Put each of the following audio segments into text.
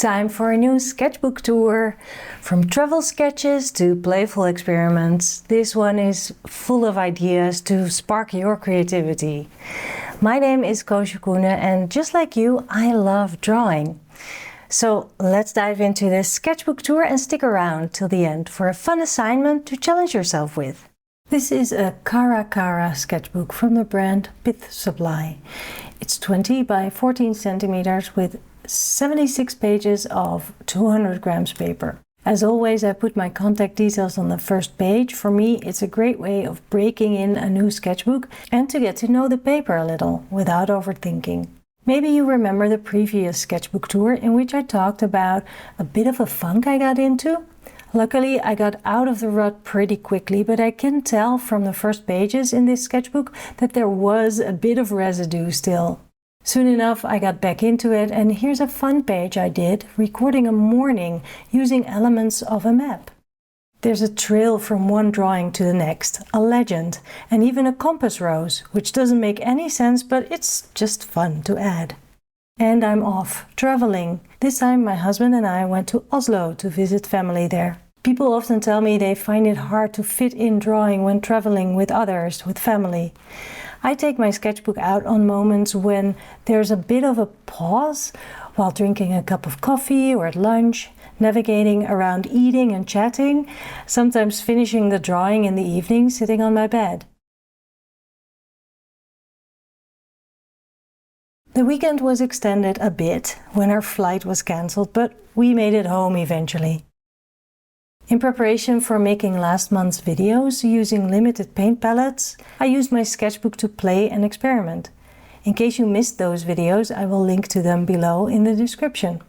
Time for a new sketchbook tour. From travel sketches to playful experiments, this one is full of ideas to spark your creativity. My name is Koosje Koene and just like you, I love drawing. So let's dive into this sketchbook tour and stick around till the end for a fun assignment to challenge yourself with. This is a Cara Cara sketchbook from the brand Pith Supply. It's 20 by 14 centimeters with 76 pages of 200 grams paper. As always, I put my contact details on the first page. For me, it's a great way of breaking in a new sketchbook and to get to know the paper a little without overthinking. Maybe you remember the previous sketchbook tour in which I talked about a bit of a funk I got into. Luckily, I got out of the rut pretty quickly, but I can tell from the first pages in this sketchbook that there was a bit of residue still. Soon enough, I got back into it, and here's a fun page I did, recording a morning using elements of a map. There's a trail from one drawing to the next, a legend, and even a compass rose, which doesn't make any sense, but it's just fun to add. And I'm off, traveling. This time my husband and I went to Oslo to visit family there. People often tell me they find it hard to fit in drawing when traveling with others, with family. I take my sketchbook out on moments when there's a bit of a pause, while drinking a cup of coffee or at lunch, navigating around eating and chatting, sometimes finishing the drawing in the evening sitting on my bed. The weekend was extended a bit when our flight was cancelled, but we made it home eventually. In preparation for making last month's videos using limited paint palettes, I used my sketchbook to play and experiment. In case you missed those videos, I will link to them below in the description.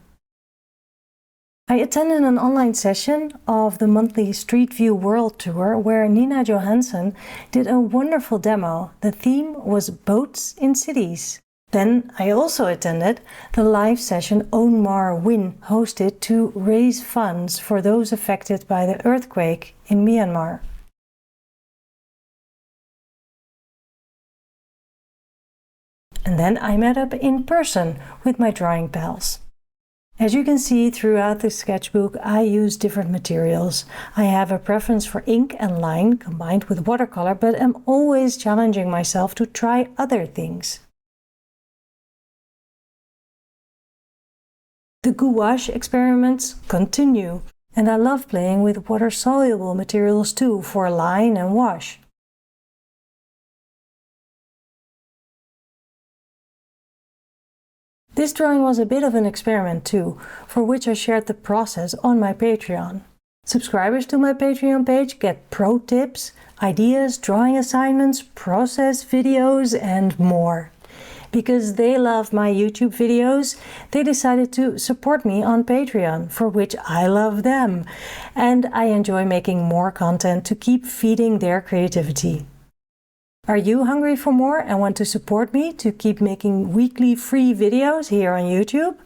I attended an online session of the monthly Street View World Tour where Nina Johansson did a wonderful demo. The theme was boats in cities. Then I also attended the live session Onmar Win hosted to raise funds for those affected by the earthquake in Myanmar. And then I met up in person with my drawing pals. As you can see throughout the sketchbook, I use different materials. I have a preference for ink and line combined with watercolor, but am always challenging myself to try other things. The gouache experiments continue, and I love playing with water-soluble materials too for line and wash. This drawing was a bit of an experiment too, for which I shared the process on my Patreon. Subscribers to my Patreon page get pro tips, ideas, drawing assignments, process videos, and more. Because they love my YouTube videos, they decided to support me on Patreon, for which I love them. And I enjoy making more content to keep feeding their creativity. Are you hungry for more and want to support me to keep making weekly free videos here on YouTube?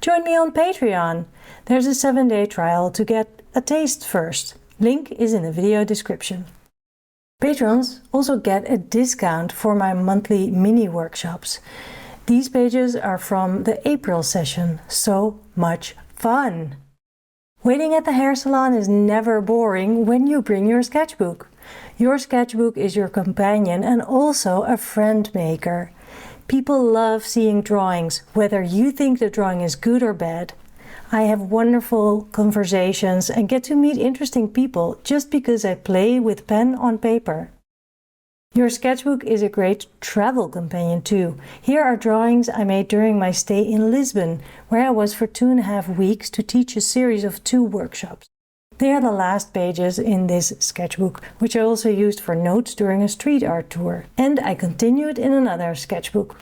Join me on Patreon. There's a 7-day trial to get a taste first. Link is in the video description. Patrons also get a discount for my monthly mini workshops. These pages are from the April session. So much fun! Waiting at the hair salon is never boring when you bring your sketchbook. Your sketchbook is your companion and also a friend maker. People love seeing drawings, whether you think the drawing is good or bad. I have wonderful conversations and get to meet interesting people just because I play with pen on paper. Your sketchbook is a great travel companion too. Here are drawings I made during my stay in Lisbon, where I was for 2.5 weeks to teach a series of 2 workshops. They are the last pages in this sketchbook, which I also used for notes during a street art tour. And I continued in another sketchbook.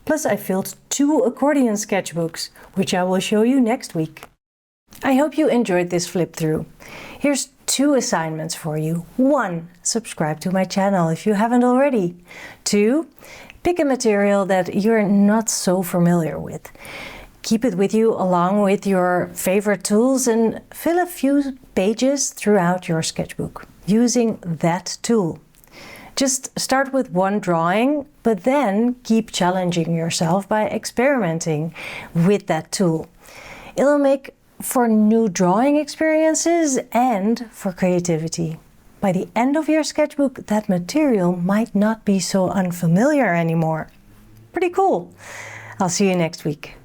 Plus I filled 2 accordion sketchbooks, which I will show you next week. I hope you enjoyed this flip through. Here's 2 assignments for you. 1. Subscribe to my channel if you haven't already. 2. Pick a material that you're not so familiar with. Keep it with you along with your favorite tools and fill a few pages throughout your sketchbook using that tool. Just start with one drawing, but then keep challenging yourself by experimenting with that tool. It'll make for new drawing experiences and for creativity. By the end of your sketchbook, that material might not be so unfamiliar anymore. Pretty cool. I'll see you next week.